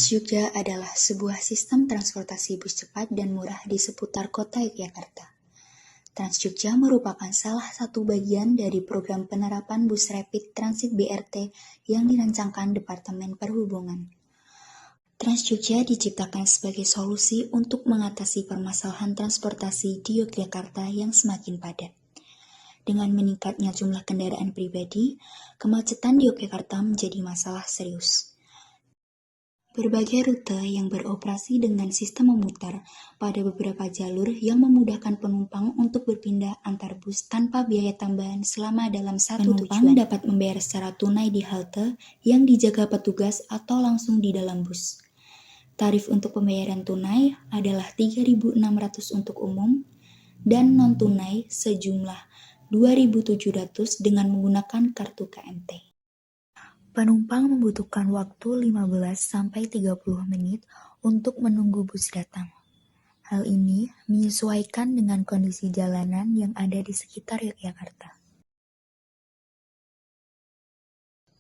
Trans Jogja adalah sebuah sistem transportasi bus cepat dan murah di seputar kota Yogyakarta. Trans Jogja merupakan salah satu bagian dari program penerapan bus rapid transit BRT yang dirancangkan Departemen Perhubungan. Trans Jogja diciptakan sebagai solusi untuk mengatasi permasalahan transportasi di Yogyakarta yang semakin padat. Dengan meningkatnya jumlah kendaraan pribadi, kemacetan di Yogyakarta menjadi masalah serius. Berbagai rute yang beroperasi dengan sistem memutar pada beberapa jalur yang memudahkan penumpang untuk berpindah antar bus tanpa biaya tambahan selama dalam satu tujuan. Penumpang dapat membayar secara tunai di halte yang dijaga petugas atau langsung di dalam bus. Tarif untuk pembayaran tunai adalah Rp3.600 untuk umum dan non-tunai sejumlah Rp2.700 dengan menggunakan kartu KMT. Penumpang membutuhkan waktu 15-30 menit untuk menunggu bus datang. Hal ini menyesuaikan dengan kondisi jalanan yang ada di sekitar Yogyakarta.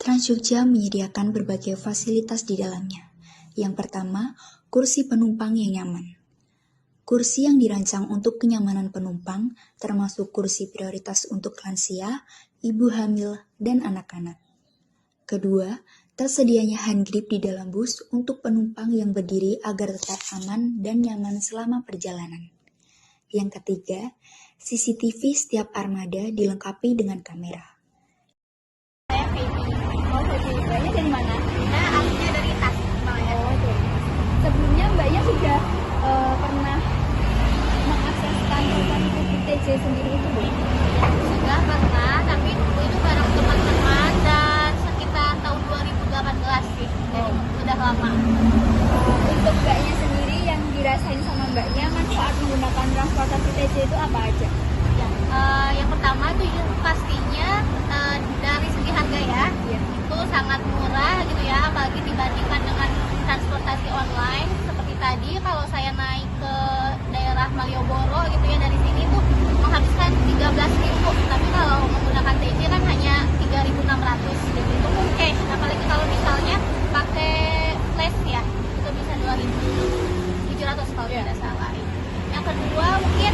Trans Jogja menyediakan berbagai fasilitas di dalamnya. Yang pertama, kursi penumpang yang nyaman. Kursi yang dirancang untuk kenyamanan penumpang, termasuk kursi prioritas untuk lansia, ibu hamil, dan anak-anak. Kedua, tersedianya hand grip di dalam bus untuk penumpang yang berdiri agar tetap aman dan nyaman selama perjalanan. Yang ketiga, CCTV setiap armada dilengkapi dengan kamera. Saya Feby. Oh, Feby. Mbaknya dari mana? Saya aslinya dari Tasikmalaya. Oh, dari Tasik. Sebelumnya Mbaknya sudah pernah mengakses kantor TJ sendiri itu, Bu? Sudah pernah, tapi dulu itu bareng teman-teman dan sekitar tahun 2018 sih. Jadi sudah lama. Untuk Mbaknya sendiri yang dirasain sama Mbaknya manfaat menggunakan transportasi TJ itu apa aja? Ya, yang pertama itu pastinya dari segi harga ya, itu sangat murah gitu ya, apalagi dibandingkan dengan transportasi online. Seperti tadi kalau saya naik ke daerah Malioboro gitu ya, dari sini tuh menghabiskan 13.000, tapi kalau menggunakan TJ kan hanya 3.600, jadi itu pun cash. Apalagi kalau misalnya pakai flash ya, itu bisa 2.700 kalau tidak salah. Yang kedua mungkin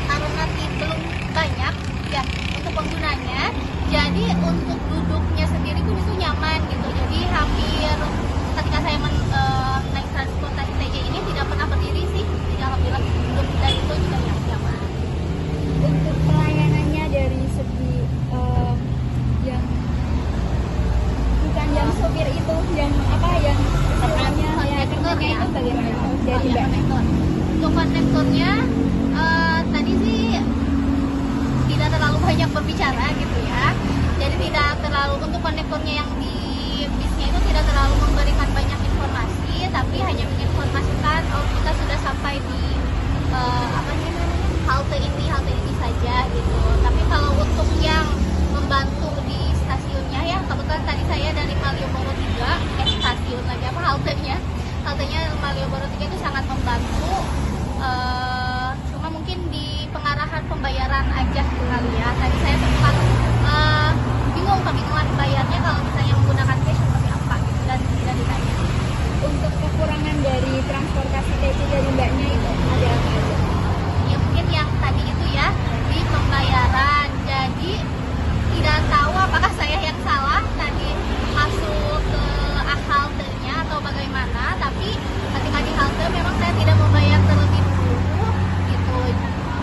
alternatif belum banyak ya untuk penggunanya, jadi untuk duduknya sendiri pun itu nyaman gitu. Jadi hampir ketika saya naik transportasi TJ ini tidak pernah berdiri sih, jadi alhamdulillah duduk dan itu juga nyaman. Untuk pelayanannya dari segi yang bukan yang sopir itu, yang apa, yang istilahnya ya konektor itu bagaimana dari Mbak? Untuk konektornya tadi sih tidak terlalu banyak berbicara gitu ya, jadi tidak terlalu, untuk konektornya yang di bisnya itu tidak terlalu memberikan banyak informasi, tapi hanya menginformasikan kita sudah sampai di halte ini saja gitu. Tapi kalau untuk yang membantu di stasiunnya ya, kebetulan tadi saya dari Malioboro 3 stasiun lagi haltenya Malioboro 3 itu sangat membantu. Cuma mungkin di pengarahan pembayaran aja kali ya, tadi saya sempat kebingungan bayarnya kalau misalnya menggunakan cash seperti apa gitu, dan tidak ditanya. Untuk kekurangan dari transportasi TJ dari Mbaknya itu ada apa aja? Ya mungkin yang tadi itu ya, di pembayaran. Jadi tidak tahu apakah saya yang salah tadi masuk ke haltenya atau bagaimana, tapi ketika di halte memang saya tidak membayar terlebih dulu gitu.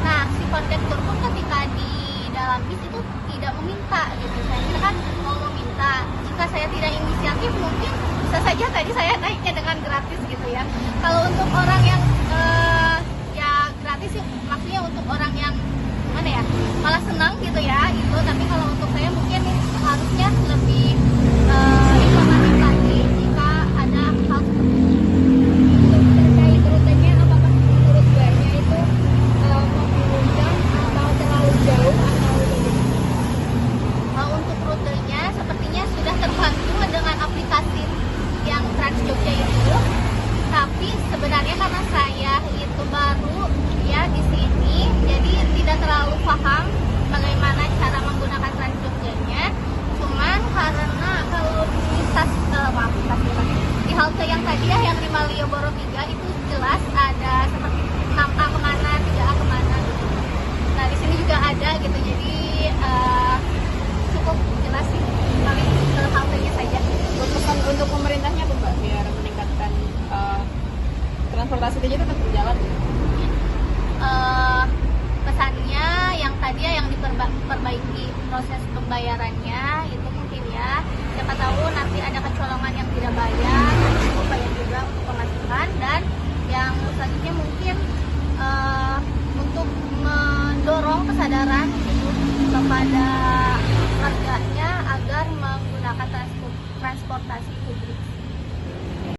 Nah, si kondektur pun ketika di dalam bis itu tidak meminta gitu. Saya kan mau meminta, jika saya tidak inisiatif mungkin bisa saja tadi saya naiknya dengan gratis gitu ya. Kalau untuk orang yang ya gratis sih, maksudnya untuk orang yang mana ya, malah senang gitu ya gitu. Tapi kalau untuk saya mungkin harusnya lebih informatif lagi jika ada hal seperti itu. Terkait rutenya, apakah menurut Mbaknya itu membingungkan atau terlalu jauh atau untuk rutenya sepertinya sudah terbantu dengan aplikasi yang Trans Jogja itu. Tapi sebenarnya karena saya itu baru ya di sini, jadi tidak terlalu paham bagaimana cara menggunakan Trans Jogjanya. Cuman karena kalau di di halte yang tadi ya, yang di Malioboro 3 itu jelas ada seperti 6A kemana, 3A kemana gitu. Nah di sini juga ada gitu, jadi cukup jelas sih, paling ke haltenya saja. Pesan untuk pemerintahnya apa Mbak biar meningkatkan transportasi TJ tetap berjalan? Pesannya yang tadi ya, yang diperbaiki proses pembayarannya itu mungkin ya, siapa tahu nanti ada kecolongan yang tidak bayar, cukup bayar juga untuk pemasukan. Dan yang selanjutnya mungkin untuk mendorong kesadaran gitu kepada warganya agar menggunakan transportasi publik.